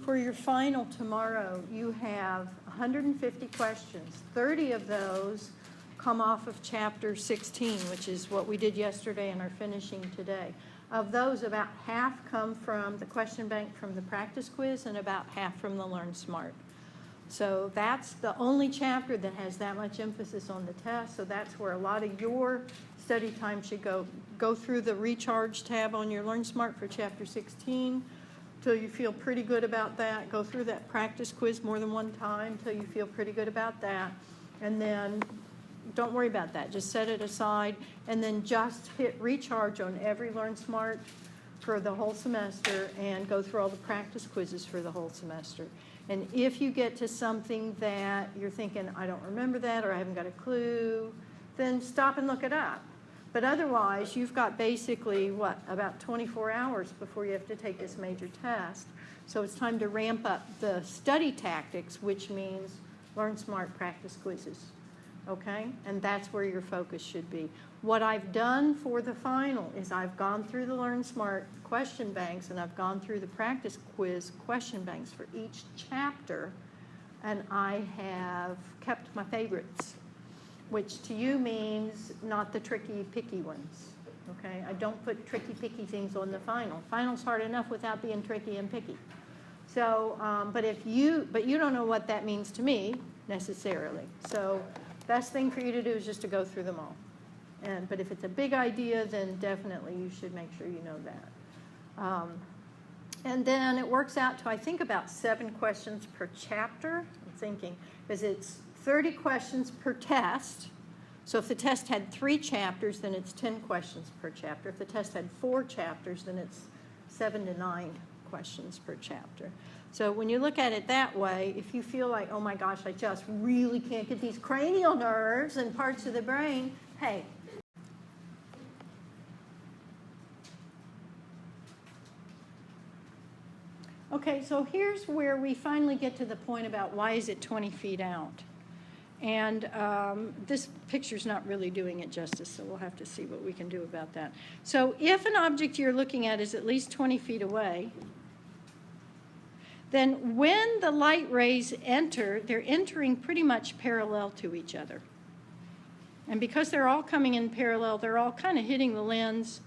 For your final tomorrow, you have 150 questions. 30 of those come off of chapter 16, which is what we did yesterday and are finishing today. Of those, about half come from the question bank from the practice quiz and about half from the Learn Smart. So that's the only chapter that has that much emphasis on the test. So that's where a lot of your study time should go. Go through the Recharge tab on your Learn Smart for chapter 16 till you feel pretty good about that. Go through that practice quiz more than one time till you feel pretty good about that. And then don't worry about that. Just set it aside and then just hit Recharge on every Learn Smart for the whole semester and go through all the practice quizzes for the whole semester. And if you get to something that you're thinking, I don't remember that or I haven't got a clue, then stop and look it up. But otherwise, you've got basically, about 24 hours before you have to take this major test. So it's time to ramp up the study tactics, which means Learn Smart practice quizzes, okay? And that's where your focus should be. What I've done for the final is I've gone through the Learn Smart question banks and I've gone through the practice quiz question banks for each chapter, and I have kept my favorites, which to you means not the tricky, picky ones, okay? I don't put tricky, picky things on the final. Final's hard enough without being tricky and picky. So, but you don't know what that means to me necessarily. So, best thing for you to do is just to go through them all. But if it's a big idea, then definitely you should make sure you know that. And then it works out to, I think, about 7 questions per chapter. I'm thinking, because it's 30 questions per test. So if the test had 3 chapters, then it's 10 questions per chapter. If the test had 4 chapters, then it's 7 to 9 questions per chapter. So when you look at it that way, if you feel like, oh my gosh, I just really can't get these cranial nerves and parts of the brain, hey. Okay, so here's where we finally get to the point about why is it 20 feet out. And this picture's not really doing it justice, so we'll have to see what we can do about that. So if an object you're looking at is at least 20 feet away, then when the light rays enter, they're entering pretty much parallel to each other. And because they're all coming in parallel, they're all kind of hitting the lens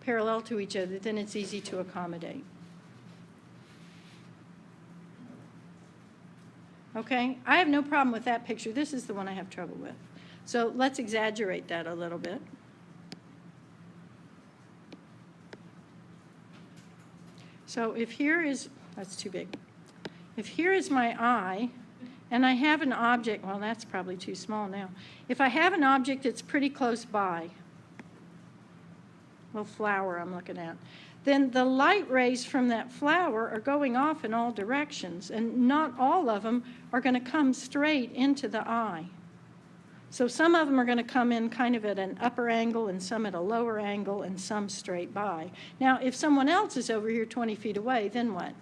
parallel to each other, then it's easy to accommodate. Okay, I have no problem with that picture. This is the one I have trouble with. So let's exaggerate that a little bit. So if here is, that's too big. If here is my eye, and I have an object, well, that's probably too small now. If I have an object that's pretty close by, little flower I'm looking at, then the light rays from that flower are going off in all directions, and not all of them are going to come straight into the eye. So some of them are going to come in kind of at an upper angle, and some at a lower angle, and some straight by. Now, if someone else is over here 20 feet away, then what?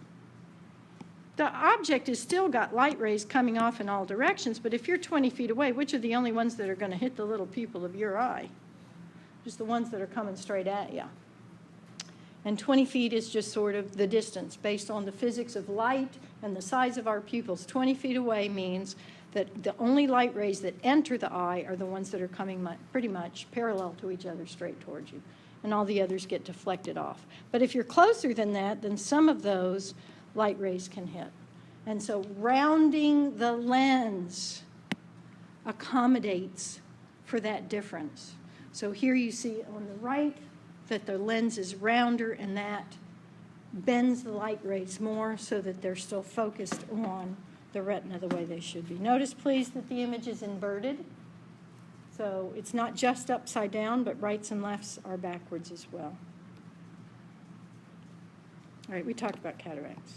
The object has still got light rays coming off in all directions, but if you're 20 feet away, which are the only ones that are going to hit the little pupil of your eye? Just the ones that are coming straight at you. And 20 feet is just sort of the distance based on the physics of light and the size of our pupils. 20 feet away means that the only light rays that enter the eye are the ones that are coming pretty much parallel to each other straight towards you. And all the others get deflected off. But if you're closer than that, then some of those light rays can hit. And so rounding the lens accommodates for that difference. So here you see on the right that the lens is rounder, and that bends the light rays more so that they're still focused on the retina the way they should be. Notice, please, that the image is inverted. So it's not just upside down, but rights and lefts are backwards as well. All right, we talked about cataracts.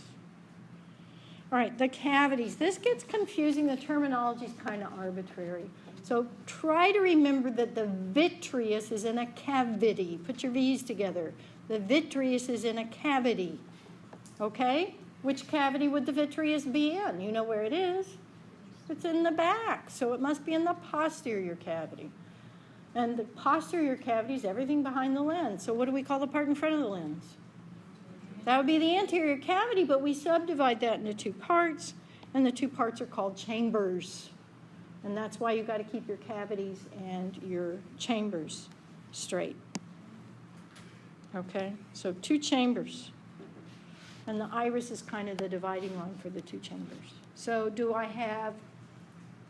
All right, the cavities. This gets confusing. The terminology is kind of arbitrary. So try to remember that the vitreous is in a cavity. Put your V's together. The vitreous is in a cavity. Okay? Which cavity would the vitreous be in? You know where it is. It's in the back, so it must be in the posterior cavity. And the posterior cavity is everything behind the lens. So what do we call the part in front of the lens? That would be the anterior cavity, but we subdivide that into two parts, and the two parts are called chambers. And that's why you've got to keep your cavities and your chambers straight. Okay, so two chambers. And the iris is kind of the dividing line for the two chambers. So do I have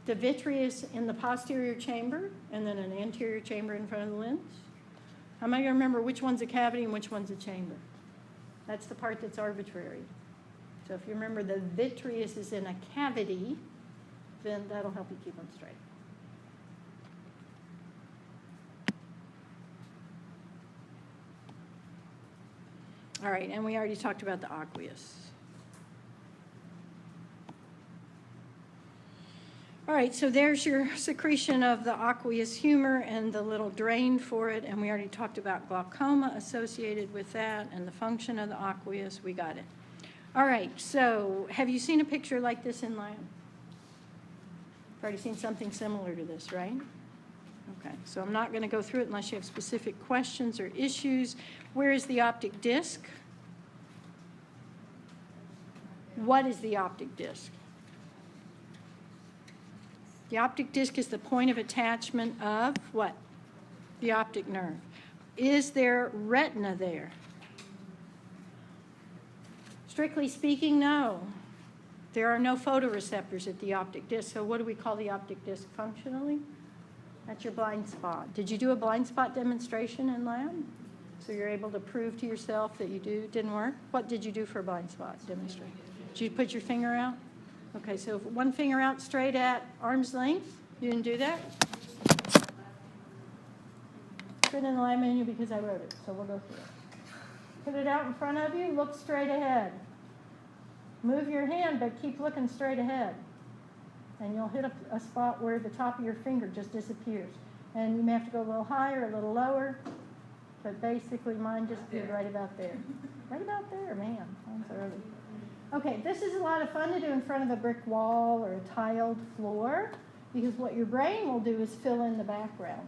the vitreous in the posterior chamber and then an anterior chamber in front of the lens? How am I going to remember which one's a cavity and which one's a chamber? That's the part that's arbitrary. So if you remember the vitreous is in a cavity, then that'll help you keep them straight. All right, and we already talked about the aqueous. All right, so there's your secretion of the aqueous humor and the little drain for it, and we already talked about glaucoma associated with that and the function of the aqueous. We got it. All right, so have you seen a picture like this in lab? You've already seen something similar to this, right? Okay, so I'm not going to go through it unless you have specific questions or issues. Where is the optic disc? What is the optic disc? The optic disc is the point of attachment of what? The optic nerve. Is there retina there? Strictly speaking, no. There are no photoreceptors at the optic disc. So what do we call the optic disc functionally? That's your blind spot. Did you do a blind spot demonstration in lab? So you're able to prove to yourself that you didn't work? What did you do for a blind spot demonstration? Did you put your finger out? Okay, so one finger out straight at arm's length. You didn't do that? Put it in the lab menu because I wrote it, so we'll go through it. Put it out in front of you, look straight ahead. Move your hand, but keep looking straight ahead. And you'll hit a spot where the top of your finger just disappears. And you may have to go a little higher, a little lower, but basically mine disappeared right about there. Right about there, man, that's early. Okay, this is a lot of fun to do in front of a brick wall or a tiled floor, because what your brain will do is fill in the background.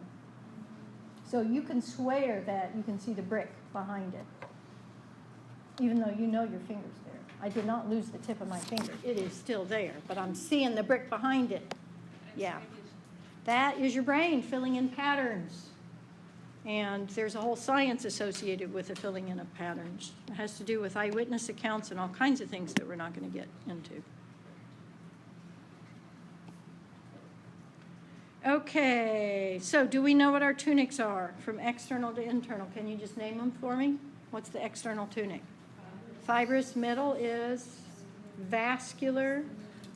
So you can swear that you can see the brick behind it, even though you know your finger's there. I did not lose the tip of my finger. It is still there, but I'm seeing the brick behind it. Yeah. That is your brain filling in patterns. And there's a whole science associated with the filling in of patterns. It has to do with eyewitness accounts and all kinds of things that we're not going to get into. Okay, so do we know what our tunics are from external to internal? Can you just name them for me? What's the external tunic? Fibrous. Middle is vascular,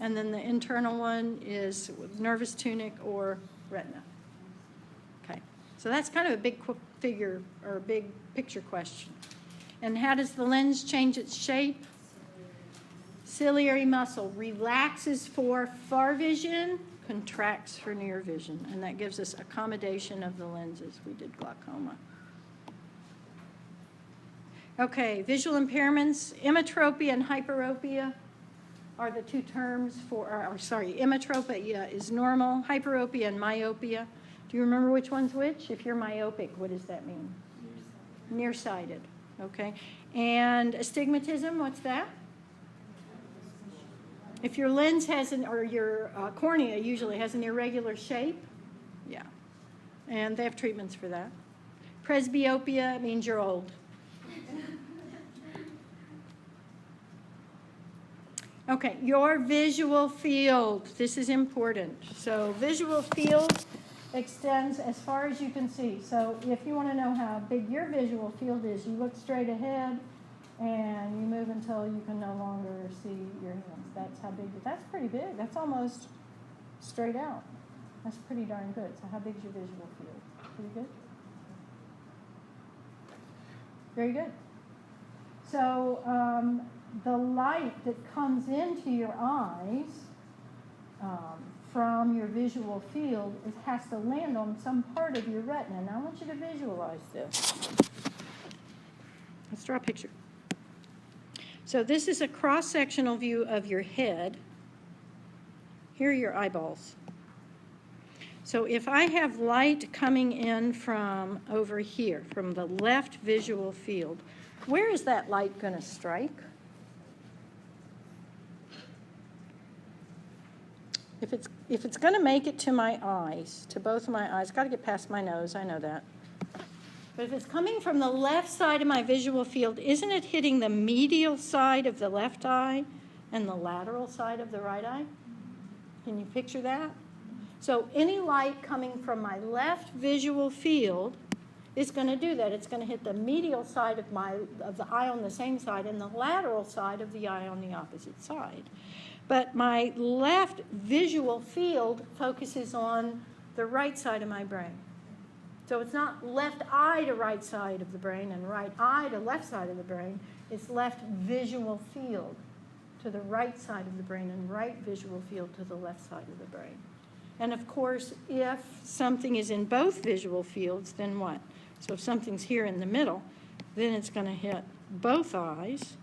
and then the internal one is nervous tunic or retina. Okay, so that's kind of a big figure or a big picture question. And how does the lens change its shape? Ciliary muscle relaxes for far vision, contracts for near vision, and that gives us accommodation of the lenses. We did glaucoma. Okay, visual impairments, emmetropia and hyperopia are the two terms for, emmetropia is normal, hyperopia and myopia. Do you remember which one's which? If you're myopic, what does that mean? Nearsighted, okay. And astigmatism, what's that? If your lens has or your cornea usually has an irregular shape, yeah. And they have treatments for that. Presbyopia means you're old. Okay, your visual field. This is important. So visual field extends as far as you can see. So if you want to know how big your visual field is, you look straight ahead and you move until you can no longer see your hands. That's how big. That's pretty big. That's almost straight out. That's pretty darn good. So how big is your visual field? Pretty good? Very good. So the light that comes into your eyes from your visual field has to land on some part of your retina. Now I want you to visualize this. Let's draw a picture. So this is a cross-sectional view of your head. Here are your eyeballs. So if I have light coming in from over here, from the left visual field, where is that light going to strike? If it's going to make it to my eyes, to both of my eyes, got to get past my nose, I know that. But if it's coming from the left side of my visual field, isn't it hitting the medial side of the left eye and the lateral side of the right eye? Can you picture that? So any light coming from my left visual field is going to do that. It's going to hit the medial side of the eye on the same side and the lateral side of the eye on the opposite side. But my left visual field focuses on the right side of my brain. So it's not left eye to right side of the brain and right eye to left side of the brain. It's left visual field to the right side of the brain and right visual field to the left side of the brain. And of course, if something is in both visual fields, then what? So if something's here in the middle, then it's going to hit both eyes.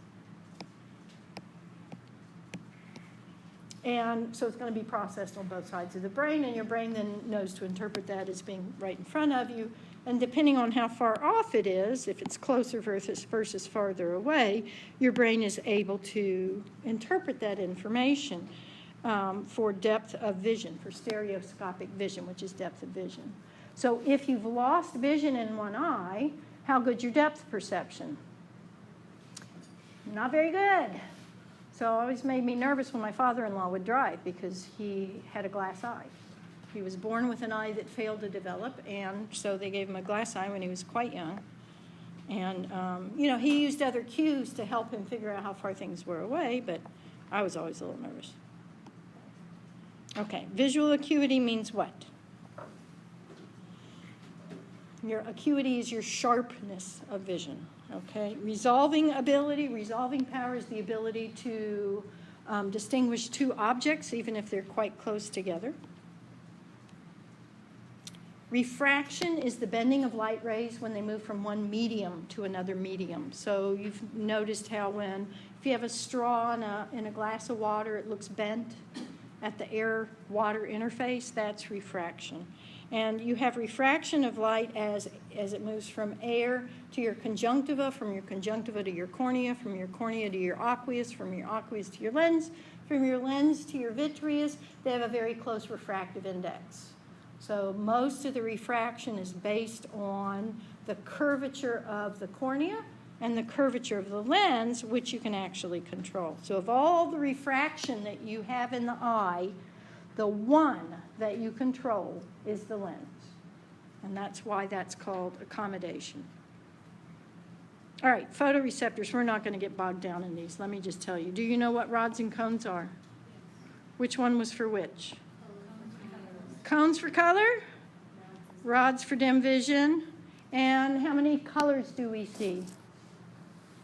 And so it's going to be processed on both sides of the brain, and your brain then knows to interpret that as being right in front of you. And depending on how far off it is, if it's closer versus farther away, your brain is able to interpret that information for depth of vision, for stereoscopic vision, which is depth of vision. So if you've lost vision in one eye, how good's your depth perception? Not very good. So it always made me nervous when my father-in-law would drive because he had a glass eye. He was born with an eye that failed to develop, and so they gave him a glass eye when he was quite young. And, he used other cues to help him figure out how far things were away, but I was always a little nervous. Okay, visual acuity means what? Your acuity is your sharpness of vision. Okay, resolving power is the ability to distinguish two objects, even if they're quite close together. Refraction is the bending of light rays when they move from one medium to another medium. So you've noticed how if you have a straw in a glass of water, it looks bent at the air-water interface. That's refraction. And you have refraction of light as it moves from air to your conjunctiva, from your conjunctiva to your cornea, from your cornea to your aqueous, from your aqueous to your lens, from your lens to your vitreous. They have a very close refractive index. So most of the refraction is based on the curvature of the cornea and the curvature of the lens, which you can actually control. So of all the refraction that you have in the eye, the one that you control is the lens. And that's why that's called accommodation. All right, photoreceptors. We're not going to get bogged down in these. Let me just tell you. Do you know what rods and cones are? Which one was for which? Cones for color? Rods for dim vision. And how many colors do we see?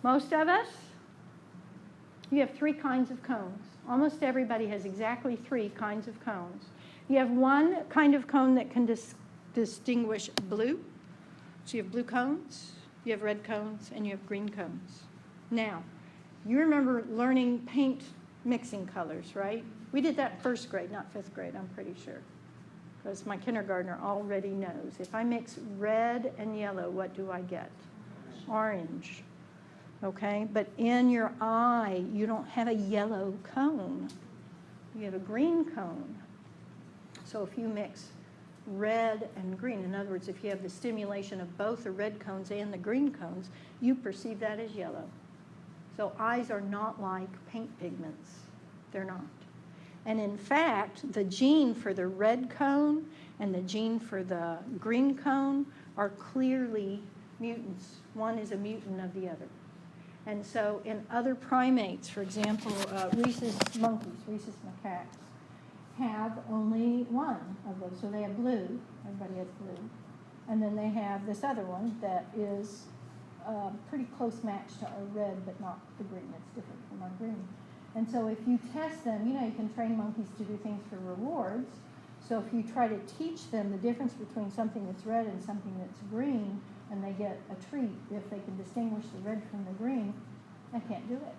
Most of us? You have 3 kinds of cones. Almost everybody has exactly 3 kinds of cones. You have one kind of cone that can distinguish blue. So you have blue cones, you have red cones, and you have green cones. Now, you remember learning paint mixing colors, right? We did that in 1st grade, not 5th grade, I'm pretty sure. Because my kindergartner already knows. If I mix red and yellow, what do I get? Orange. Okay, but in your eye, you don't have a yellow cone. You have a green cone. So if you mix red and green, in other words, if you have the stimulation of both the red cones and the green cones, you perceive that as yellow. So eyes are not like paint pigments. They're not. And in fact, the gene for the red cone and the gene for the green cone are clearly mutants. One is a mutant of the other. And so in other primates, for example, rhesus monkeys, rhesus macaques, have only one of those. So they have blue. Everybody has blue. And then they have this other one that is a pretty close match to our red, but not the green. It's different from our green. And so if you test them, you can train monkeys to do things for rewards. So if you try to teach them the difference between something that's red and something that's green, and they get a treat if they can distinguish the red from the green, they can't do it.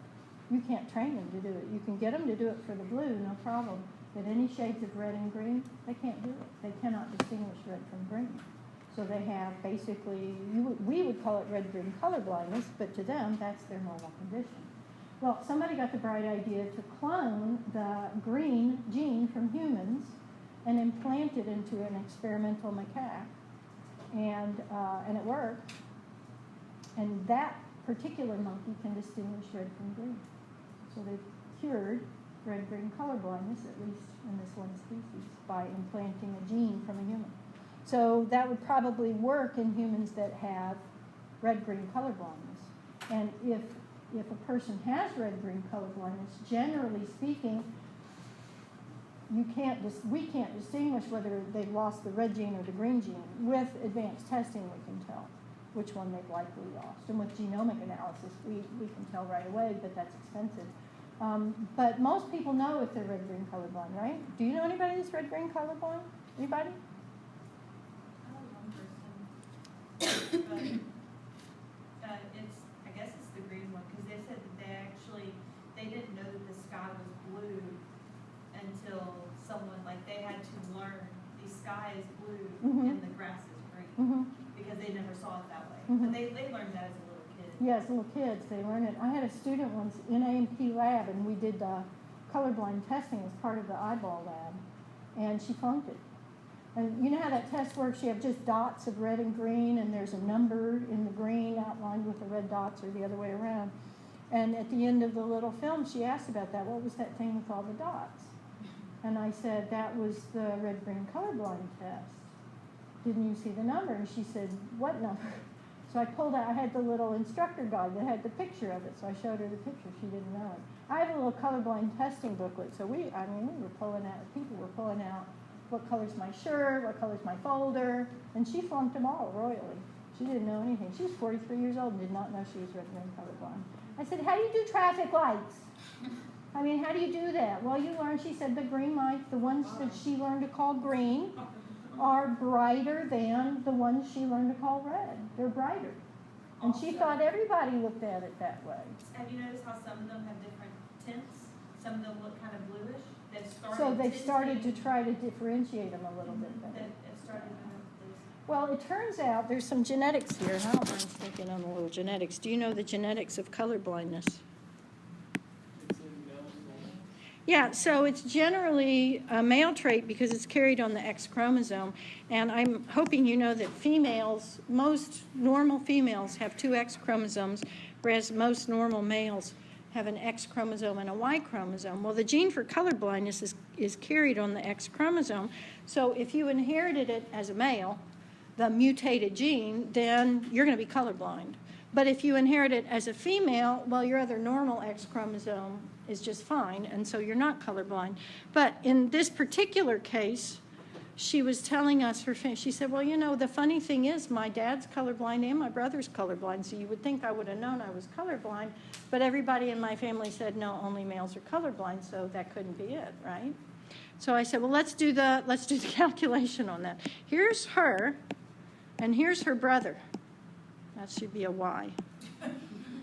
You can't train them to do it. You can get them to do it for the blue, no problem. But any shades of red and green, they can't do it. They cannot distinguish red from green. So they have basically, we would call it red-green color blindness, but to them, that's their normal condition. Well, somebody got the bright idea to clone the green gene from humans and implant it into an experimental macaque, and it worked. And that particular monkey can distinguish red from green. So they've cured red-green color blindness, at least in this one species, by implanting a gene from a human. So that would probably work in humans that have red-green color blindness. And if a person has red-green color blindness, generally speaking, we can't distinguish whether they've lost the red gene or the green gene. With advanced testing, we can tell which one they've likely lost. And with genomic analysis, we can tell right away, but that's expensive. But most people know if they're red-green colorblind, right? Do you know anybody that's red-green colorblind? Anybody? I know one person, but I guess it's the green one, because they said that they didn't know that the sky was blue until they had to learn the sky is blue and the grass is green, because they never saw it that way. But they learned that as a little kid. Yeah, as little kids, they learn it. I had a student once in A&P lab, and we did colorblind testing as part of the eyeball lab, and she flunked it. And you know how that test works? You have just dots of red and green, and there's a number in the green outlined with the red dots, or the other way around. And at the end of the little film, she asked about that. What was that thing with all the dots? And I said, that was the red-green colorblind test. Didn't you see the number? And she said, what number? So I pulled out, I had the little instructor guide that had the picture of it, so I showed her the picture. She didn't know it. I have a little colorblind testing booklet, so we were pulling out, people were pulling out what color's my shirt, what color's my folder, and she flunked them all royally. She didn't know anything. She was 43 years old and did not know she was red-green colorblind. I said, how do you do traffic lights? I mean, how do you do that? Well, you learn, she said, the green lights, the ones that she learned to call green, are brighter than the ones she learned to call red. They're brighter. And she thought everybody looked at it that way. Have you noticed how some of them have different tints? Some of them look kind of bluish. So they've started to try to differentiate them a little bit better. Well, it turns out there's some genetics here, and I don't mind sticking on a little genetics. Do you know the genetics of color blindness? Yeah, so it's generally a male trait because it's carried on the X chromosome. And I'm hoping you know that most normal females have two X chromosomes, whereas most normal males have an X chromosome and a Y chromosome. Well, the gene for color blindness is carried on the X chromosome. So if you inherited it as a male, the mutated gene, then you're going to be colorblind. But if you inherit it as a female, well, your other normal X chromosome is just fine, and so you're not colorblind. But in this particular case, she was telling us she said, well, you know, the funny thing is my dad's colorblind and my brother's colorblind, so you would think I would have known I was colorblind, but everybody in my family said, no, only males are colorblind, so that couldn't be it, right? So I said, well, let's do the calculation on that. Here's her, and here's her brother. That should be a Y.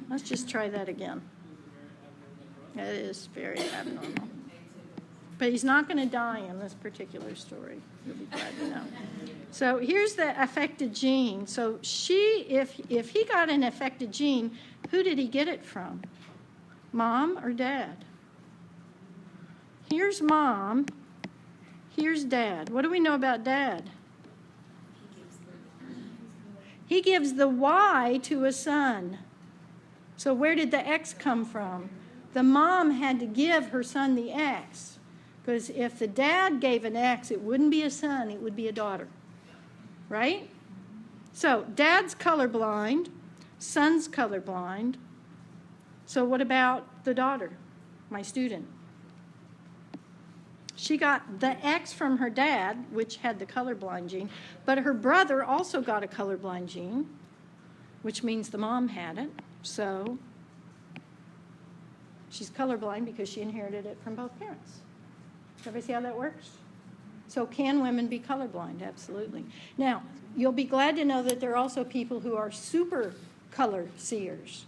Let's just try that again. It is very abnormal. But he's not going to die in this particular story. You'll be glad to know. So here's the affected gene. So if he got an affected gene, who did he get it from? Mom or dad? Here's mom. Here's dad. What do we know about dad? He gives the Y to a son. So where did the X come from? The mom had to give her son the X. Because if the dad gave an X, it wouldn't be a son, it would be a daughter. Right? So dad's colorblind, son's colorblind. So what about the daughter, my student? She got the X from her dad, which had the colorblind gene, but her brother also got a colorblind gene, which means the mom had it. So she's colorblind because she inherited it from both parents. Everybody see how that works? So can women be colorblind? Absolutely. Now, you'll be glad to know that there are also people who are super color seers.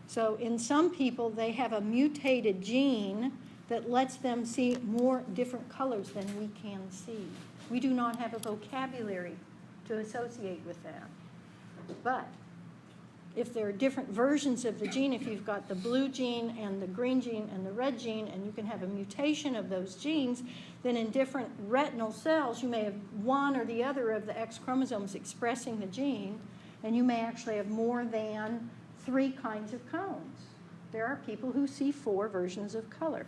So in some people, they have a mutated gene that lets them see more different colors than we can see. We do not have a vocabulary to associate with that. But if there are different versions of the gene, if you've got the blue gene and the green gene and the red gene, and you can have a mutation of those genes, then in different retinal cells, you may have one or the other of the X chromosomes expressing the gene, and you may actually have more than 3 kinds of cones. There are people who see 4 versions of color.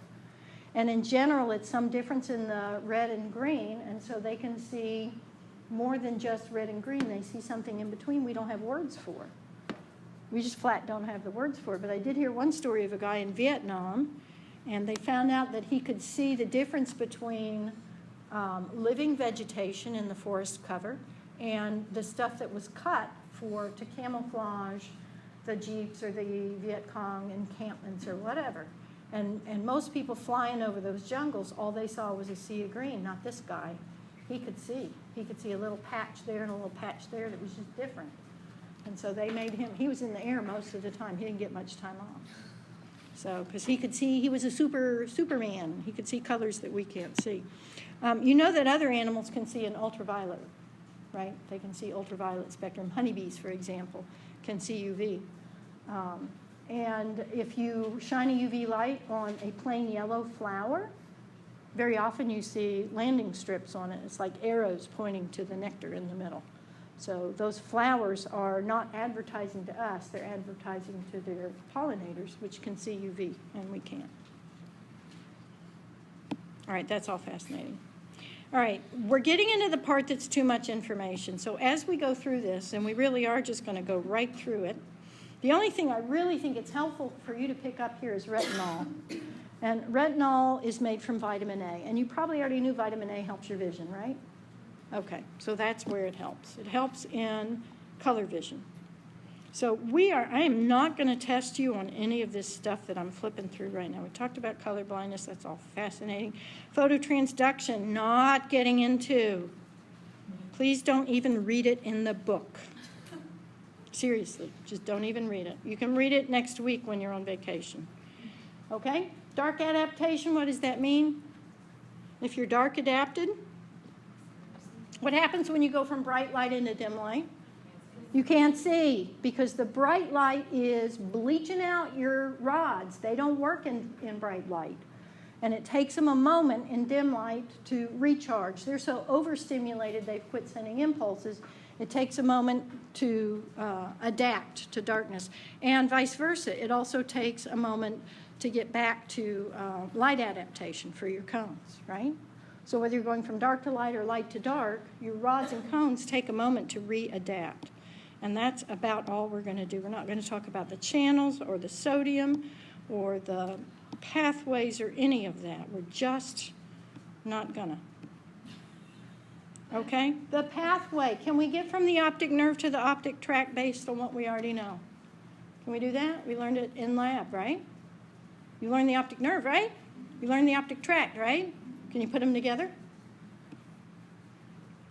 And in general, it's some difference in the red and green, and so they can see more than just red and green. They see something in between we don't have words for. We just flat don't have the words for it. But I did hear one story of a guy in Vietnam, and they found out that he could see the difference between living vegetation in the forest cover and the stuff that was cut to camouflage the Jeeps or the Viet Cong encampments or whatever. And most people flying over those jungles, all they saw was a sea of green, not this guy. He could see. He could see a little patch there and a little patch there that was just different. And so they made him, he was in the air most of the time. He didn't get much time off. So, because he could see, he was a Superman. He could see colors that we can't see. You know that other animals can see in ultraviolet, right? They can see ultraviolet spectrum. Honeybees, for example, can see UV. And if you shine a UV light on a plain yellow flower, very often you see landing strips on it. It's like arrows pointing to the nectar in the middle. So those flowers are not advertising to us. They're advertising to their pollinators, which can see UV, and we can't. All right, that's all fascinating. All right, we're getting into the part that's too much information. So as we go through this, and we really are just going to go right through it, the only thing I really think it's helpful for you to pick up here is retinol. And retinol is made from vitamin A. And you probably already knew vitamin A helps your vision, right? Okay, so that's where it helps. It helps in color vision. So I am not going to test you on any of this stuff that I'm flipping through right now. We talked about color blindness. That's all fascinating. Phototransduction, not getting into. Please don't even read it in the book. Seriously, just don't even read it. You can read it next week when you're on vacation. Okay? Dark adaptation, what does that mean? If you're dark adapted, what happens when you go from bright light into dim light? You can't see because the bright light is bleaching out your rods. They don't work in bright light. And it takes them a moment in dim light to recharge. They're so overstimulated they've quit sending impulses. It takes a moment to adapt to darkness. And vice versa. It also takes a moment to get back to light adaptation for your cones, right? So whether you're going from dark to light or light to dark, your rods and cones take a moment to readapt. And that's about all we're going to do. We're not going to talk about the channels or the sodium or the pathways or any of that. We're just not going to. Okay? The pathway. Can we get from the optic nerve to the optic tract based on what we already know? Can we do that? We learned it in lab, right? You learned the optic nerve, right? You learned the optic tract, right? Can you put them together?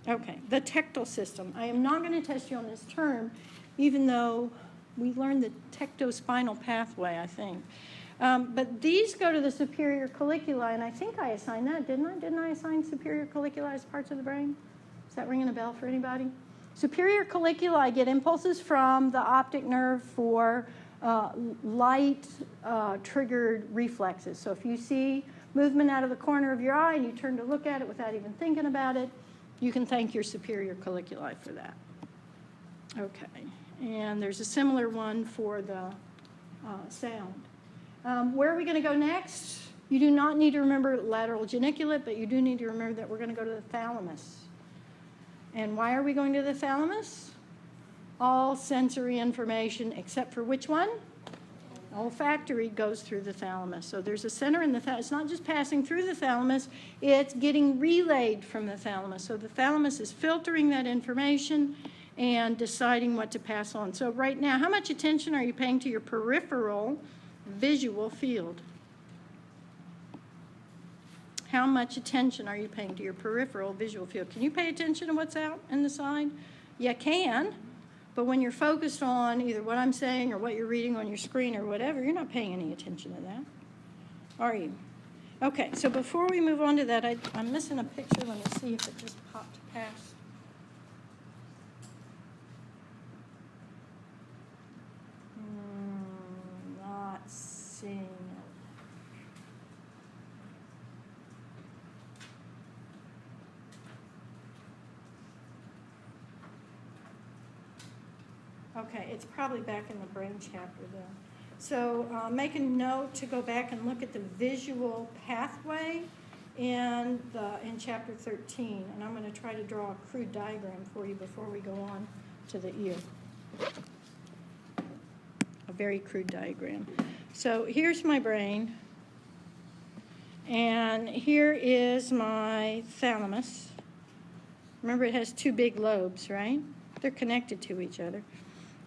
Okay, the tectal system. I am not going to test you on this term, even though we learned the tectospinal pathway, I think. But these go to the superior colliculi, and I think I assigned that, didn't I? Didn't I assign superior colliculi as parts of the brain? Is that ringing a bell for anybody? Superior colliculi get impulses from the optic nerve for light-triggered reflexes. So if you see movement out of the corner of your eye and you turn to look at it without even thinking about it, you can thank your superior colliculi for that. Okay, and there's a similar one for the sound. Where are we going to go next? You do not need to remember lateral geniculate, but you do need to remember that we're going to go to the thalamus. And why are we going to the thalamus? All sensory information except for which one? Olfactory goes through the thalamus. So there's a center in the thalamus. It's not just passing through the thalamus, it's getting relayed from the thalamus. So the thalamus is filtering that information and deciding what to pass on. So right now, how much attention are you paying to your peripheral visual field? How much attention are you paying to your peripheral visual field? Can you pay attention to what's out in the side? You can. But when you're focused on either what I'm saying or what you're reading on your screen or whatever, you're not paying any attention to that, are you? Okay, so before we move on to that, I'm missing a picture. Let me see if it just popped past. Okay, it's probably back in the brain chapter though. So make a note to go back and look at the visual pathway in chapter 13. And I'm going to try to draw a crude diagram for you before we go on to the ear. A very crude diagram. So here's my brain. And here is my thalamus. Remember, it has two big lobes, right? They're connected to each other.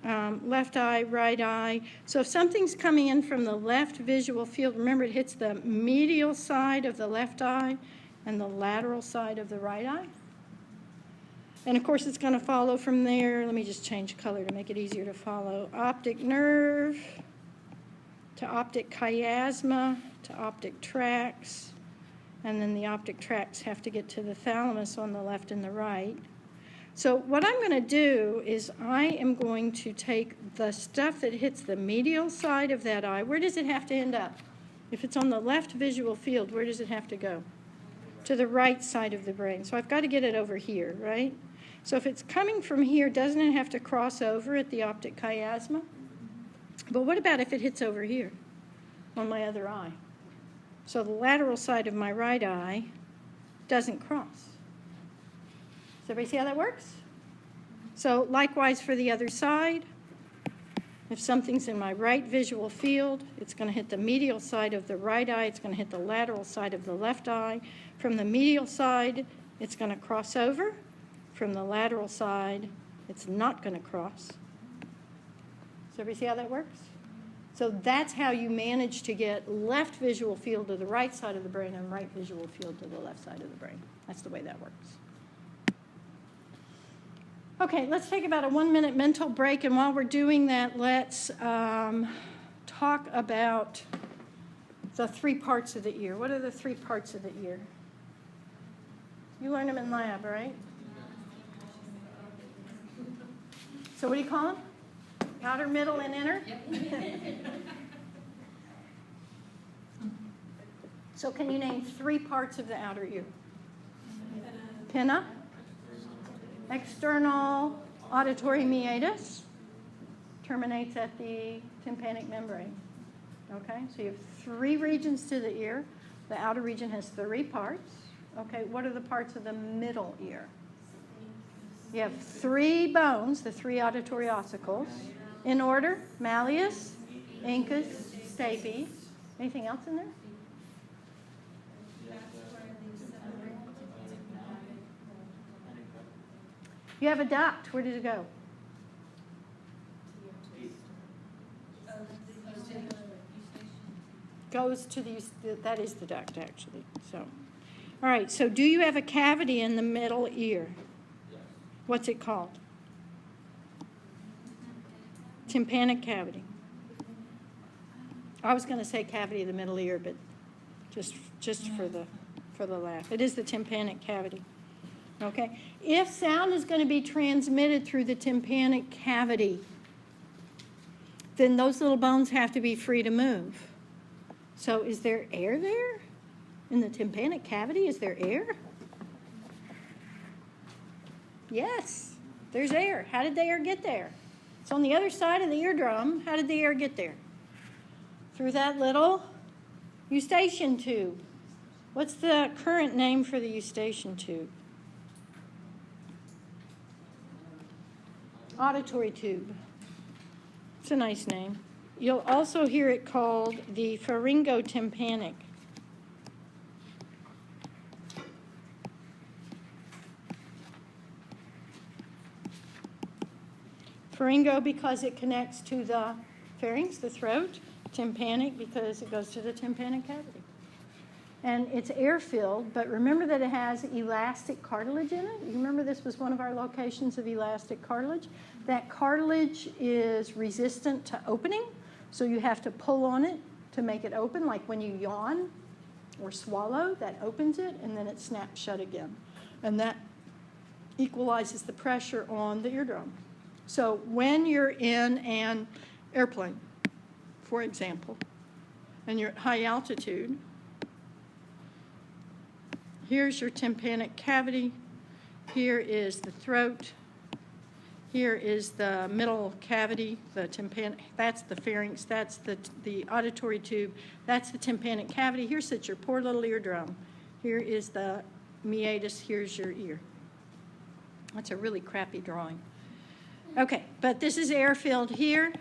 Left eye, right eye. So if something's coming in from the left visual field, remember it hits the medial side of the left eye and the lateral side of the right eye. And of course it's going to follow from there. Let me just change color to make it easier to follow. Optic nerve to optic chiasma to optic tracts. And then the optic tracts have to get to the thalamus on the left and the right. So what I'm going to do is I am going to take the stuff that hits the medial side of that eye. Where does it have to end up? If it's on the left visual field, where does it have to go? To the right side of the brain. So I've got to get it over here, right? So if it's coming from here, doesn't it have to cross over at the optic chiasma? But what about if it hits over here on my other eye? So the lateral side of my right eye doesn't cross. Does everybody see how that works? So likewise for the other side, if something's in my right visual field, it's going to hit the medial side of the right eye, it's going to hit the lateral side of the left eye. From the medial side, it's going to cross over. From the lateral side, it's not going to cross. Does everybody see how that works? So that's how you manage to get left visual field to the right side of the brain and right visual field to the left side of the brain. That's the way that works. Okay, let's take about a 1-minute mental break, and while we're doing that, let's talk about the 3 parts of the ear. What are the 3 parts of the ear? You learned them in lab, right? So what do you call them? Outer, middle, and inner? Yep. So can you name 3 parts of the outer ear? Pinna. External auditory meatus terminates at the tympanic membrane. Okay, so you have 3 regions to the ear. The outer region has 3 parts. Okay, what are the parts of the middle ear? You have 3 bones, the 3 auditory ossicles. In order, malleus, incus, stapes. Anything else in there? You have a duct. Where did it go? Goes to the, that is the duct actually. So, all right, so do you have a cavity in the middle ear? What's it called? Tympanic cavity. I was going to say cavity of the middle ear, but just for the laugh. It is the tympanic cavity. Okay? If sound is going to be transmitted through the tympanic cavity, then those little bones have to be free to move. So is there air there? In the tympanic cavity, is there air? Yes, there's air. How did the air get there? It's on the other side of the eardrum. How did the air get there? Through that little eustachian tube. What's the current name for the eustachian tube? Auditory tube. It's a nice name. You'll also hear it called the pharyngotympanic. Pharyngo because it connects to the pharynx, the throat. Tympanic because it goes to the tympanic cavity. And it's air-filled, but remember that it has elastic cartilage in it. You remember this was one of our locations of elastic cartilage? That cartilage is resistant to opening, so you have to pull on it to make it open, like when you yawn or swallow, that opens it, and then it snaps shut again. And that equalizes the pressure on the eardrum. So when you're in an airplane, for example, and you're at high altitude, here's your tympanic cavity, here is the throat, Here is the middle cavity, the tympanic, that's the pharynx, that's the auditory tube, that's the tympanic cavity. Here sits your poor little eardrum. Here is the meatus, here's your ear. That's a really crappy drawing. Okay, but this is air filled here.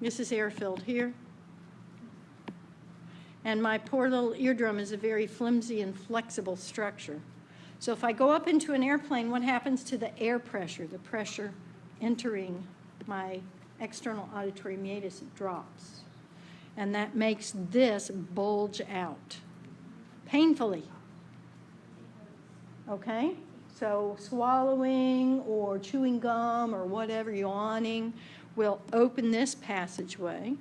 This is air filled here. And my poor little eardrum is a very flimsy and flexible structure. So if I go up into an airplane, what happens to the air pressure, the pressure entering my external auditory meatus? It drops. And that makes this bulge out painfully. Okay? So swallowing or chewing gum or whatever, yawning, will open this passageway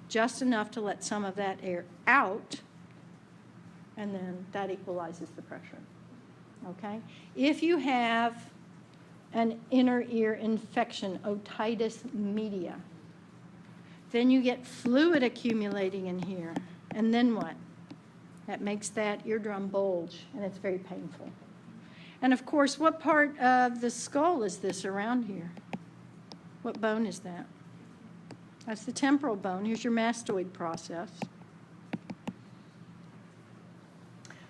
just enough to let some of that air out, and then that equalizes the pressure. Okay? If you have an inner ear infection, otitis media, then you get fluid accumulating in here. And then what? That makes that eardrum bulge, and it's very painful. And of course, what part of the skull is this around here? What bone is that? That's the temporal bone. Here's your mastoid process.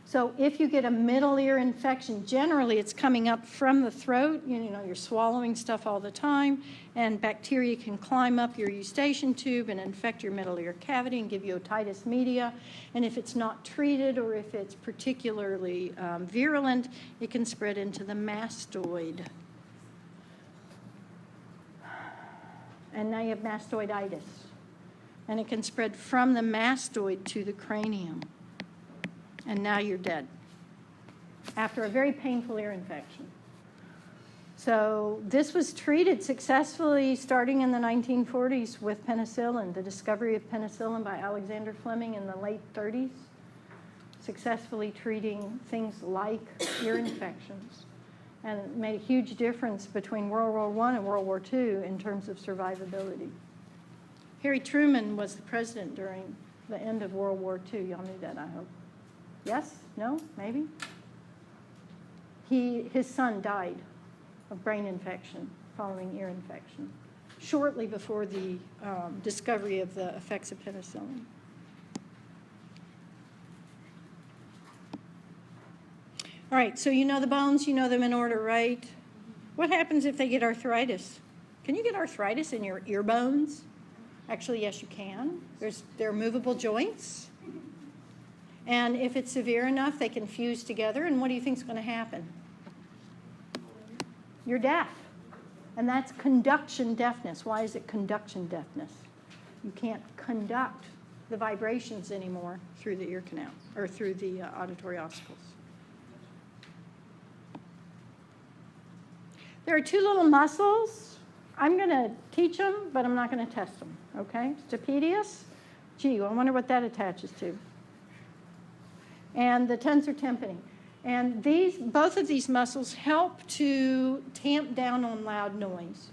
So if you get a middle ear infection, generally it's coming up from the throat. You know, you're swallowing stuff all the time, and bacteria can climb up your eustachian tube and infect your middle ear cavity and give you otitis media. And if it's not treated, or if it's particularly virulent, it can spread into the mastoid. And now you have mastoiditis. And it can spread from the mastoid to the cranium. And now you're dead after a very painful ear infection. So this was treated successfully starting in the 1940s with penicillin, the discovery of penicillin by Alexander Fleming in the late 30s, successfully treating things like ear infections. And it made a huge difference between World War I and World War II in terms of survivability. Harry Truman was the president during the end of World War II. Y'all knew that, I hope. Yes? No? Maybe? His son died of brain infection following ear infection shortly before the discovery of the effects of penicillin. All right, so you know the bones, you know them in order, right? What happens if they get arthritis? Can you get arthritis in your ear bones? Actually, yes, you can. They're movable joints. And if it's severe enough, they can fuse together. And what do you think is going to happen? You're deaf. And that's conduction deafness. Why is it conduction deafness? You can't conduct the vibrations anymore through the ear canal, or through the auditory ossicles. There are two little muscles. I'm going to teach them, but I'm not going to test them. Okay? Stapedius. Gee, I wonder what that attaches to. And the tensor tympani. And both of these muscles help to tamp down on loud noise.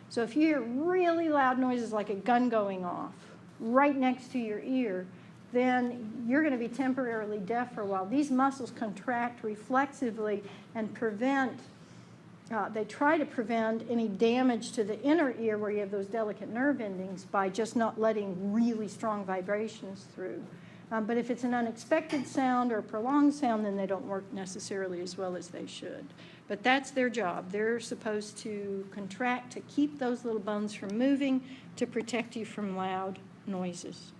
So if you hear really loud noises like a gun going off right next to your ear, then you're going to be temporarily deaf for a while. These muscles contract reflexively and they try to prevent any damage to the inner ear where you have those delicate nerve endings by just not letting really strong vibrations through. But if it's an unexpected sound or a prolonged sound, then they don't work necessarily as well as they should. But that's their job. They're supposed to contract to keep those little bones from moving, to protect you from loud noises.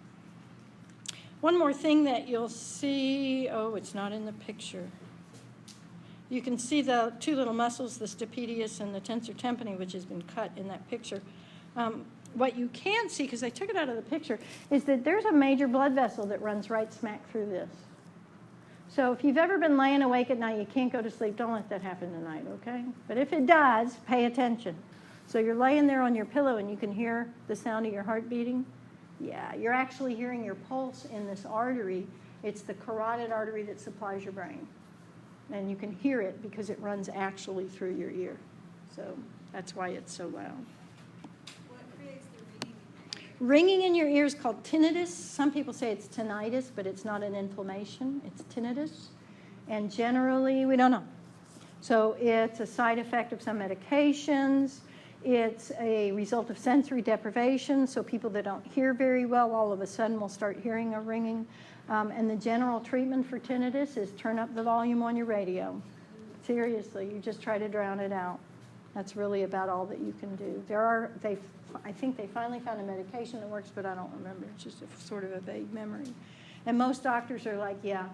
One more thing that you'll see, it's not in the picture. You can see the two little muscles, the stapedius and the tensor tympani, which has been cut in that picture. What you can't see, because I took it out of the picture, is that there's a major blood vessel that runs right smack through this. So if you've ever been laying awake at night, you can't go to sleep, don't let that happen tonight, okay? But if it does, pay attention. So you're laying there on your pillow and you can hear the sound of your heart beating. Yeah, you're actually hearing your pulse in this artery. It's the carotid artery that supplies your brain. And you can hear it because it runs actually through your ear. So that's why it's so loud. Ringing in your ear is called tinnitus. Some people say it's tinnitus, but it's not an inflammation. It's tinnitus. And generally, we don't know. So it's a side effect of some medications. It's a result of sensory deprivation, so people that don't hear very well all of a sudden will start hearing a ringing. And the general treatment for tinnitus is turn up the volume on your radio. Seriously, you just try to drown it out. That's really about all that you can do. I think they finally found a medication that works, but I don't remember. It's just a sort of a vague memory. And most doctors are like, yeah,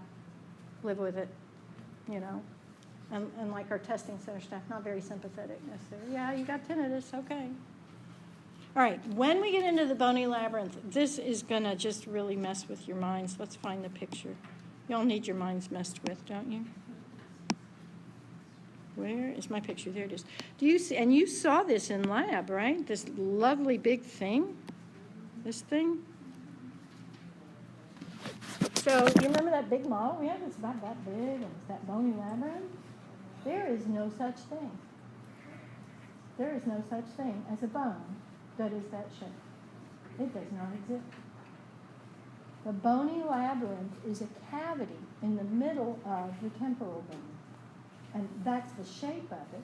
live with it, you know. And like our testing center staff, not very sympathetic necessarily. Yeah, you got tinnitus, okay. All right, when we get into the bony labyrinth, this is going to just really mess with your minds. Let's find the picture. Y'all need your minds messed with, don't you? Where is my picture? There it is. Do you see? And you saw this in lab, right? This lovely big thing. This thing. So you remember that big model we had? It's about that big, and it's that bony labyrinth. There is no such thing. There is no such thing as a bone that is that shape. It does not exist. The bony labyrinth is a cavity in the middle of the temporal bone. And that's the shape of it,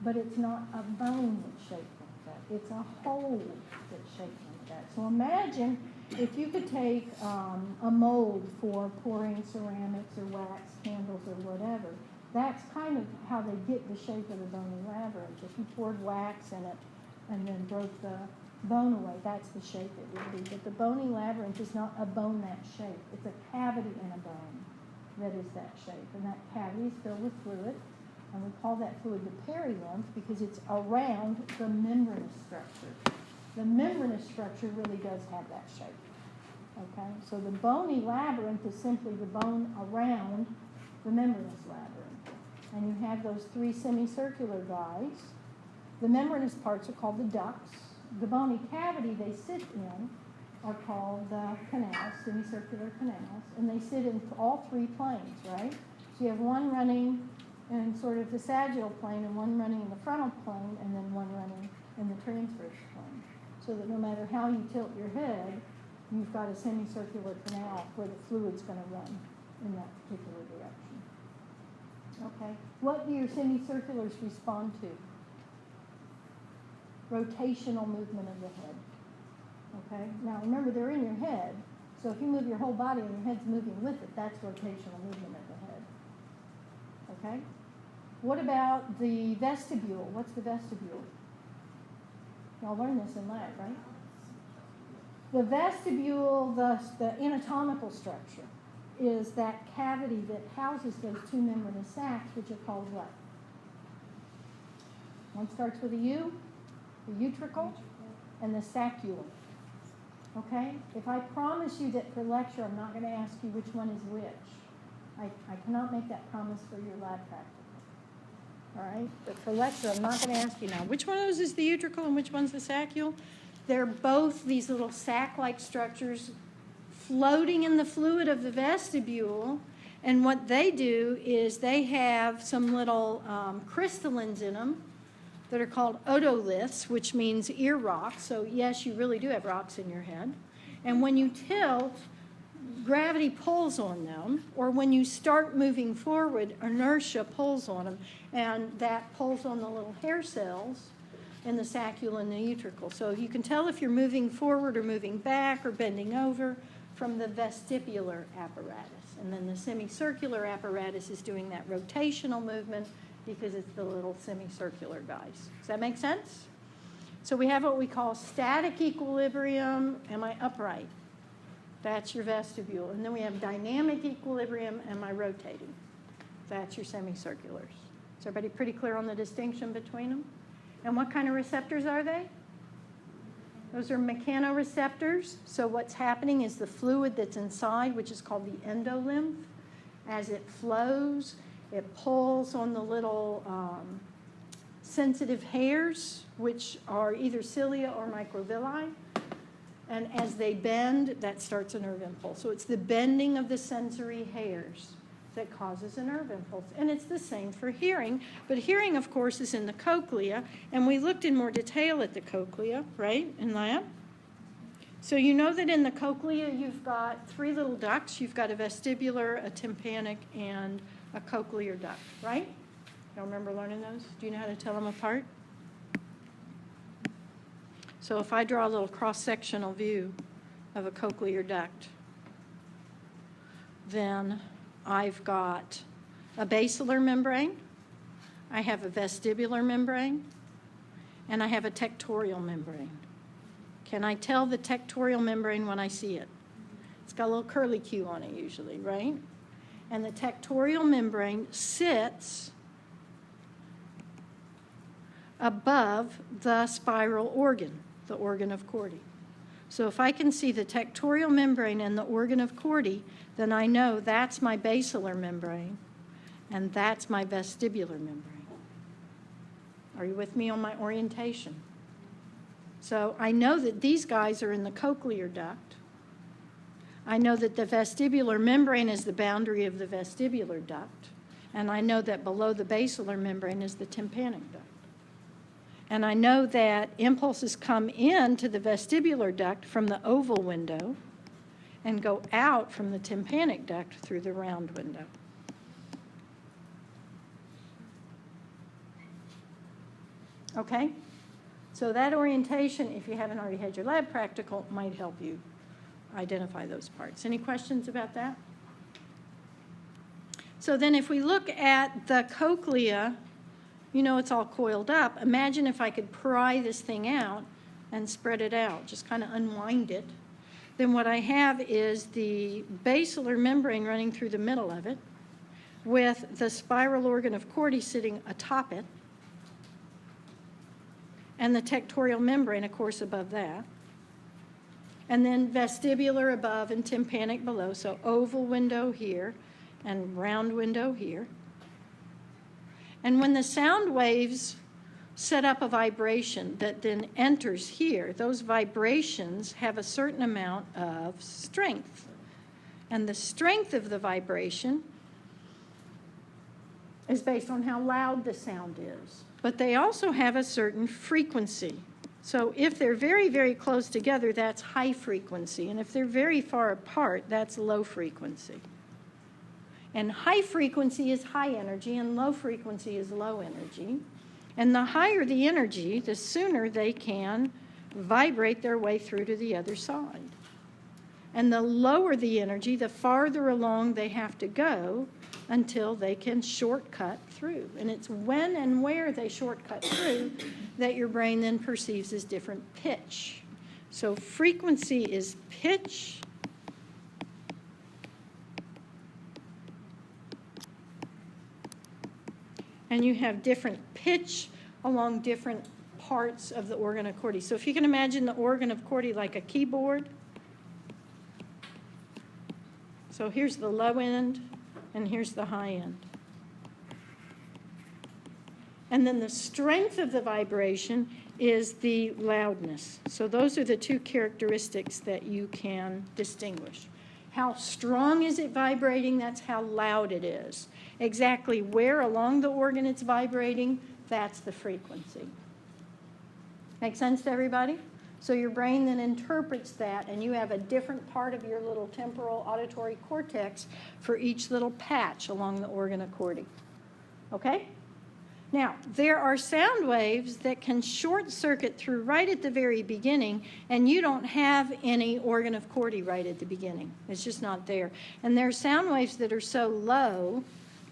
but it's not a bone that's shaped like that. It's a hole that's shaped like that. So imagine if you could take a mold for pouring ceramics or wax candles or whatever. That's kind of how they get the shape of the bony labyrinth. If you poured wax in it and then broke the bone away, that's the shape it would be. But the bony labyrinth is not a bone that shape. It's a cavity in a bone that is that shape. And that cavity is filled with fluid. And we call that fluid the perilymph because it's around the membranous structure. The membranous structure really does have that shape. Okay? So the bony labyrinth is simply the bone around the membranous labyrinth. And you have those three semicircular guys. The membranous parts are called the ducts. The bony cavity they sit in are called the canals, semicircular canals, and they sit in all three planes, right? So you have one running in sort of the sagittal plane and one running in the frontal plane and then one running in the transverse plane. So that no matter how you tilt your head, you've got a semicircular canal where the fluid's going to run in that particular direction. Okay, what do your semicirculars respond to? Rotational movement of the head. Okay, now remember they're in your head, so if you move your whole body and your head's moving with it, that's rotational movement of the head. Okay, what about the vestibule? What's the vestibule? Y'all learned this in lab, right? The vestibule, the anatomical structure, is that cavity that houses those two membranous sacs, which are called what? One starts with a U, the utricle, and the saccule. Okay? If I promise you that for lecture I'm not going to ask you which one is which, I cannot make that promise for your lab practical. All right? But for lecture I'm not going to ask you now, which one of those is the utricle and which one's the saccule? They're both these little sac-like structures floating in the fluid of the vestibule, and what they do is they have some little crystallines in them that are called otoliths, which means ear rocks. So yes, you really do have rocks in your head. And when you tilt, gravity pulls on them, or when you start moving forward, inertia pulls on them, and that pulls on the little hair cells in the saccule and the utricle. So you can tell if you're moving forward or moving back or bending over from the vestibular apparatus. And then the semicircular apparatus is doing that rotational movement because it's the little semicircular guys. Does that make sense? So we have what we call static equilibrium. Am I upright? That's your vestibule. And then we have dynamic equilibrium. Am I rotating? That's your semicirculars. Is everybody pretty clear on the distinction between them? And what kind of receptors are they? Those are mechanoreceptors. So what's happening is the fluid that's inside, which is called the endolymph, as it flows, it pulls on the little sensitive hairs, which are either cilia or microvilli. And as they bend, that starts a nerve impulse. So it's the bending of the sensory hairs that causes a nerve impulse. And it's the same for hearing. But hearing, of course, is in the cochlea. And we looked in more detail at the cochlea, right, in lab? So you know that in the cochlea, you've got three little ducts. You've got a vestibular, a tympanic, and a cochlear duct, right? Y'all remember learning those? Do you know how to tell them apart? So if I draw a little cross-sectional view of a cochlear duct, then I've got a basilar membrane, I have a vestibular membrane, and I have a tectorial membrane. Can I tell the tectorial membrane when I see it? It's got a little curly Q on it usually, right? And the tectorial membrane sits above the spiral organ, the organ of Corti. So if I can see the tectorial membrane and the organ of Corti, then I know that's my basilar membrane and that's my vestibular membrane. Are you with me on my orientation? So I know that these guys are in the cochlear duct. I know that the vestibular membrane is the boundary of the vestibular duct. And I know that below the basilar membrane is the tympanic duct. And I know that impulses come into the vestibular duct from the oval window and go out from the tympanic duct through the round window. Okay? So that orientation, if you haven't already had your lab practical, might help you identify those parts. Any questions about that? So then if we look at the cochlea, you know it's all coiled up. Imagine if I could pry this thing out and spread it out, just kind of unwind it. Then what I have is the basilar membrane running through the middle of it with the spiral organ of Corti sitting atop it and the tectorial membrane, of course, above that. And then vestibular above and tympanic below, so oval window here and round window here. And when the sound waves set up a vibration that then enters here, those vibrations have a certain amount of strength. And the strength of the vibration is based on how loud the sound is. But they also have a certain frequency. So if they're very, very close together, that's high frequency. And if they're very far apart, that's low frequency. And high frequency is high energy, and low frequency is low energy. And the higher the energy, the sooner they can vibrate their way through to the other side. And the lower the energy, the farther along they have to go until they can shortcut through. And it's when and where they shortcut through that your brain then perceives as different pitch. So frequency is pitch. And you have different pitch along different parts of the organ of Corti. So if you can imagine the organ of Corti like a keyboard. So here's the low end, and here's the high end. And then the strength of the vibration is the loudness. So those are the two characteristics that you can distinguish. How strong is it vibrating? That's how loud it is. Exactly where along the organ it's vibrating, that's the frequency. Make sense to everybody? So your brain then interprets that, and you have a different part of your little temporal auditory cortex for each little patch along the organ of Corti. Okay? Now, there are sound waves that can short circuit through right at the very beginning, and you don't have any organ of Corti right at the beginning. It's just not there. And there are sound waves that are so low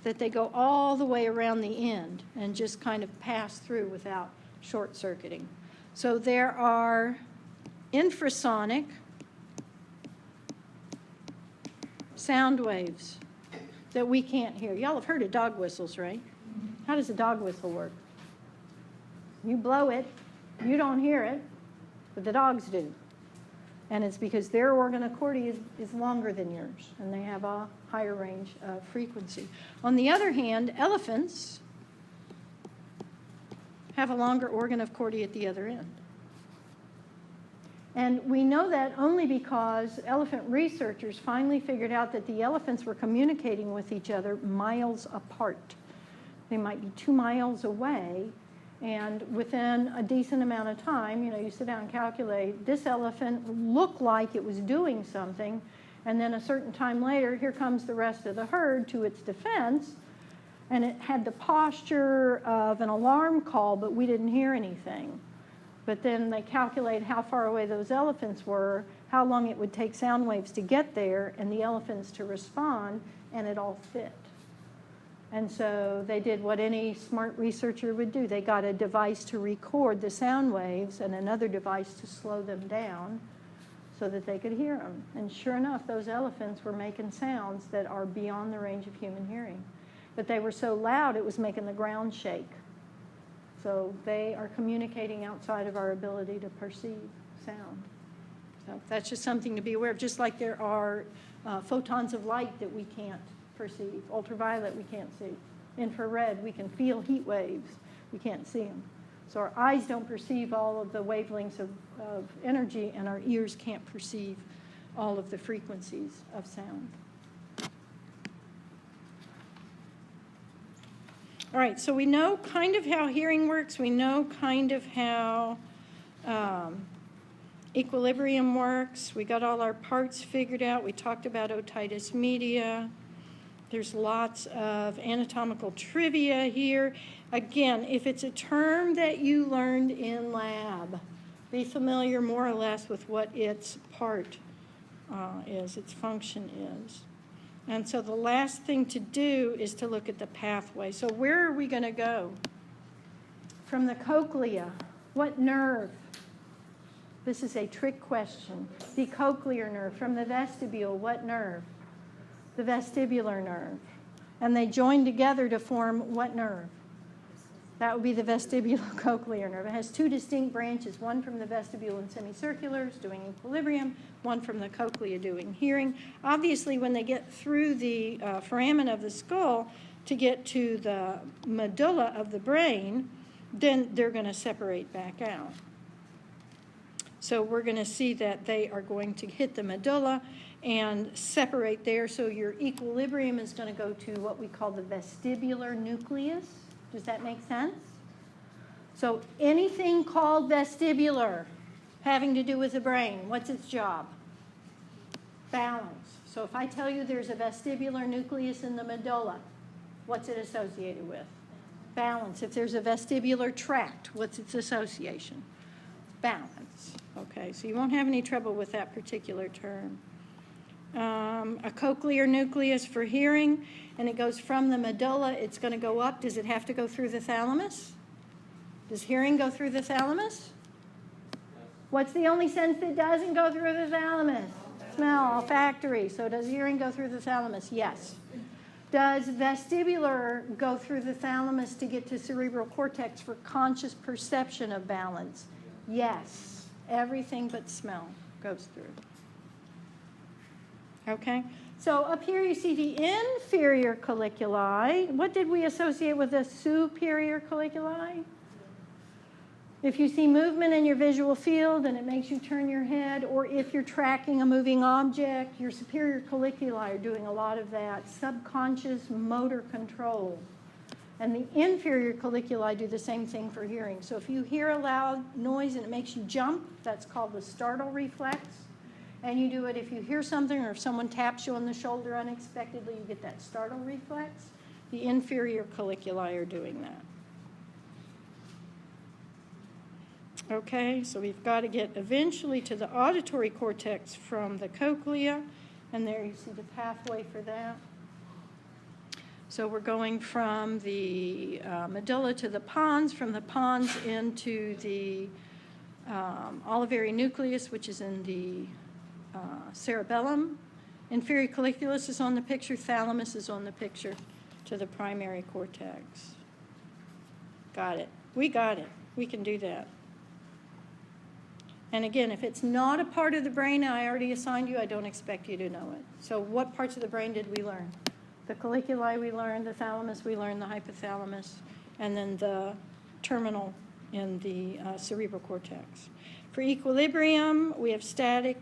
that they go all the way around the end and just kind of pass through without short circuiting. So there are infrasonic sound waves that we can't hear. Y'all have heard of dog whistles, right? How does a dog whistle work? You blow it, you don't hear it, but the dogs do. And it's because their organ of Corti is longer than yours, and they have a higher range of frequency. On the other hand, elephants have a longer organ of Corti at the other end. And we know that only because elephant researchers finally figured out that the elephants were communicating with each other miles apart. They might be 2 miles away, and within a decent amount of time, you sit down and calculate, this elephant looked like it was doing something, and then a certain time later, here comes the rest of the herd to its defense, And it had the posture of an alarm call, but we didn't hear anything. But then they calculate how far away those elephants were, how long it would take sound waves to get there, and the elephants to respond, and it all fit. And so they did what any smart researcher would do. They got a device to record the sound waves and another device to slow them down so that they could hear them. And sure enough, those elephants were making sounds that are beyond the range of human hearing. But they were so loud, it was making the ground shake. So they are communicating outside of our ability to perceive sound. So that's just something to be aware of, just like there are photons of light that we can't perceive. Ultraviolet, we can't see. Infrared, we can feel heat waves. We can't see them. So our eyes don't perceive all of the wavelengths of energy, and our ears can't perceive all of the frequencies of sound. All right, so we know kind of how hearing works. We know kind of how equilibrium works. We got all our parts figured out. We talked about otitis media. There's lots of anatomical trivia here. Again, if it's a term that you learned in lab, be familiar more or less with what its part is, its function is. And so the last thing to do is to look at the pathway. So where are we going to go? From the cochlea, what nerve? This is a trick question. The cochlear nerve. From the vestibule, what nerve? The vestibular nerve. And they join together to form what nerve? That would be the vestibulocochlear nerve. It has two distinct branches, one from the vestibule and semicirculars doing equilibrium, one from the cochlea doing hearing. Obviously, when they get through the foramen of the skull to get to the medulla of the brain, then they're going to separate back out. So we're going to see that they are going to hit the medulla and separate there. So your equilibrium is going to go to what we call the vestibular nucleus. Does that make sense? So anything called vestibular having to do with the brain, what's its job? Balance. So if I tell you there's a vestibular nucleus in the medulla, what's it associated with? Balance. If there's a vestibular tract, what's its association? Balance. Okay, so you won't have any trouble with that particular term. A cochlear nucleus for hearing, and it goes from the medulla. It's going to go up. Does it have to go through the thalamus? Does hearing go through the thalamus? What's the only sense that doesn't go through the thalamus? Smell, olfactory. So does hearing go through the thalamus? Yes. Does vestibular go through the thalamus to get to cerebral cortex for conscious perception of balance? Yes. Everything but smell goes through. Okay? So up here you see the inferior colliculi. What did we associate with the superior colliculi? If you see movement in your visual field and it makes you turn your head, or if you're tracking a moving object, your superior colliculi are doing a lot of that subconscious motor control. And the inferior colliculi do the same thing for hearing. So if you hear a loud noise and it makes you jump, that's called the startle reflex. And you do it if you hear something or if someone taps you on the shoulder unexpectedly, you get that startle reflex. The inferior colliculi are doing that. Okay, so we've got to get eventually to the auditory cortex from the cochlea, and there you see the pathway for that. So we're going from the medulla to the pons, from the pons into the olivary nucleus, which is in the cerebellum. Inferior colliculus is on the picture, thalamus is on the picture to the primary cortex. Got it. We got it. We can do that. And again, if it's not a part of the brain I already assigned you, I don't expect you to know it. So what parts of the brain did we learn? The colliculi we learned, the thalamus we learned, the hypothalamus, and then the terminal in the cerebral cortex. For equilibrium, we have static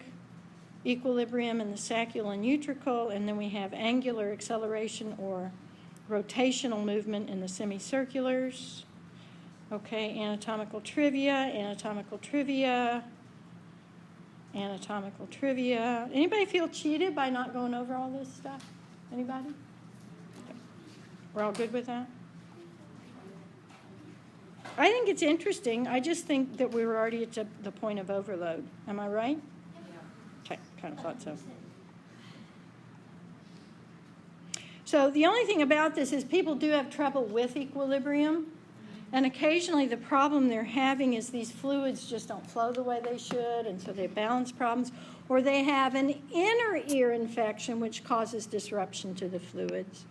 equilibrium in the saccule and utricle, and then we have angular acceleration or rotational movement in the semicirculars. Okay, anatomical trivia, anatomical trivia, anatomical trivia. Anybody feel cheated by not going over all this stuff? Anybody? We're all good with that? I think it's interesting. I just think that we were already at the point of overload. Am I right? Okay, kind of thought so. So the only thing about this is people do have trouble with equilibrium. And occasionally the problem they're having is these fluids just don't flow the way they should, and so they have balance problems. Or they have an inner ear infection, which causes disruption to the fluids.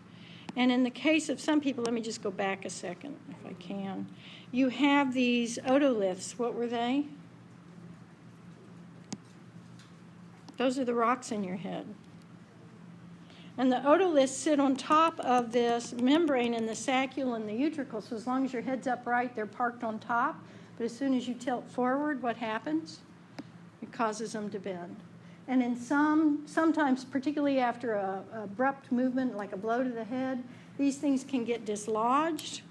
And in the case of some people, let me just go back a second, if I can. You have these otoliths. What were they? Those are the rocks in your head. And the otoliths sit on top of this membrane in the saccule and the utricle, so as long as your head's upright, they're parked on top. But as soon as you tilt forward, what happens? It causes them to bend. And in sometimes, particularly after a abrupt movement, like a blow to the head, these things can get dislodged.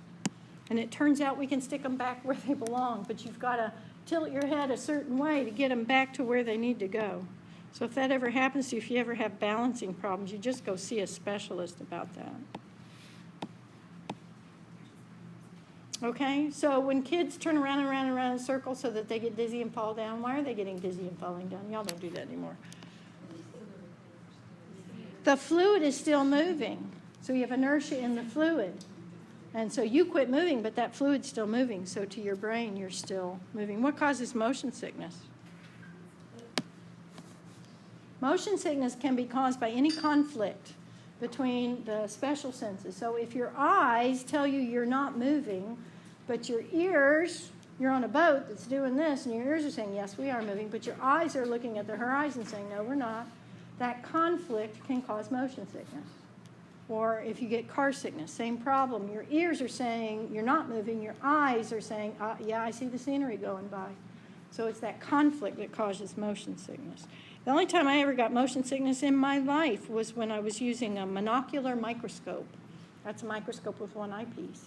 And it turns out we can stick them back where they belong, but you've got to tilt your head a certain way to get them back to where they need to go. So if that ever happens to you, if you ever have balancing problems, you just go see a specialist about that. Okay, so when kids turn around and around and around in a circle so that they get dizzy and fall down, why are they getting dizzy and falling down? Y'all don't do that anymore. The fluid is still moving, so you have inertia in the fluid. And so you quit moving, but that fluid's still moving, so to your brain, you're still moving. What causes motion sickness? Motion sickness can be caused by any conflict between the special senses. So if your eyes tell you you're not moving, but your ears, you're on a boat that's doing this, and your ears are saying, yes, we are moving, but your eyes are looking at the horizon saying, no, we're not. That conflict can cause motion sickness. Or if you get car sickness, same problem. Your ears are saying you're not moving. Your eyes are saying, yeah, I see the scenery going by. So it's that conflict that causes motion sickness. The only time I ever got motion sickness in my life was when I was using a monocular microscope. That's a microscope with one eyepiece.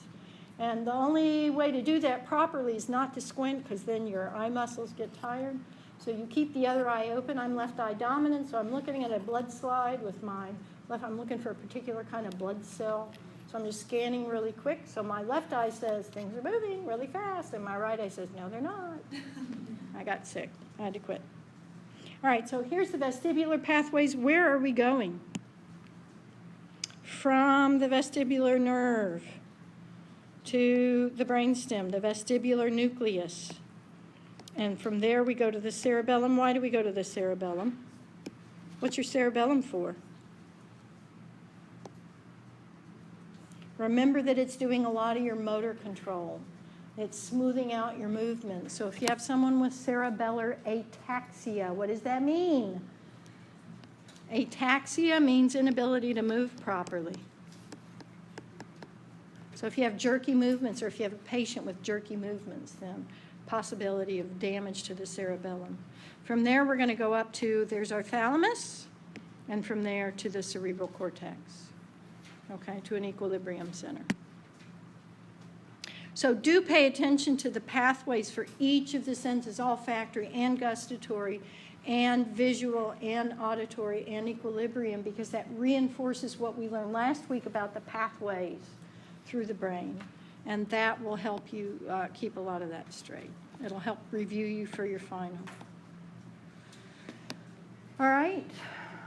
And the only way to do that properly is not to squint, because then your eye muscles get tired. So you keep the other eye open. I'm left eye dominant, so I'm looking at a blood slide with my left. I'm looking for a particular kind of blood cell. So I'm just scanning really quick. So my left eye says things are moving really fast, and my right eye says, no, they're not. I got sick. I had to quit. All right, so here's the vestibular pathways. Where are we going? From the vestibular nerve to the brainstem, the vestibular nucleus. And from there we go to the cerebellum. Why do we go to the cerebellum? What's your cerebellum for? Remember that it's doing a lot of your motor control. It's smoothing out your movement. So if you have someone with cerebellar ataxia, what does that mean? Ataxia means inability to move properly. So if you have jerky movements, or if you have a patient with jerky movements, then possibility of damage to the cerebellum. From there, we're going to go up to, there's our thalamus, and from there to the cerebral cortex, okay, to an equilibrium center. So do pay attention to the pathways for each of the senses, olfactory and gustatory and visual and auditory and equilibrium, because that reinforces what we learned last week about the pathways through the brain. And that will help you keep a lot of that straight. It'll help review you for your final. All right,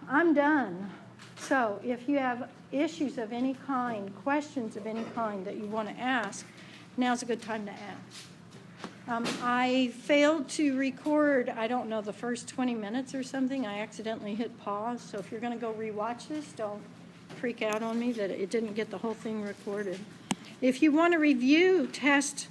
I'm done. So if you have issues of any kind, questions of any kind that you want to ask, now's a good time to ask. I failed to record, I don't know, the first 20 minutes or something. I accidentally hit pause. So if you're going to go rewatch this, don't freak out on me that it didn't get the whole thing recorded. If you want to review test